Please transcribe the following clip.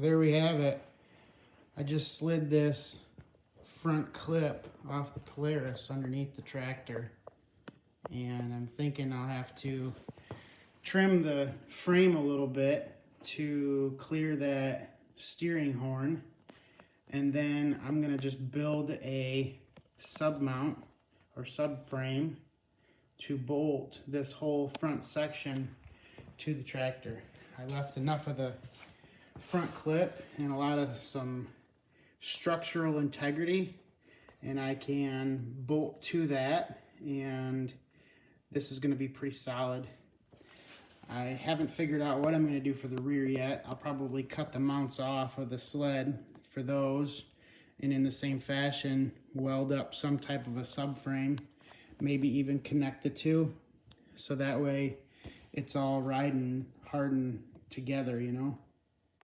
there we have it. I just slid this front clip off the Polaris underneath the tractor, and I'm thinking I'll have to trim the frame a little bit to clear that steering horn, and then I'm gonna just build a sub mount or subframe to bolt this whole front section to the tractor. I left enough of the front clip and a lot of some structural integrity, and I can bolt to that, and this is going to be pretty solid. I haven't figured out what I'm going to do for the rear yet. I'll probably cut the mounts off of the sled for those, and in the same fashion weld up some type of a subframe, maybe even connect the two, so that way it's all riding hardened together, you know.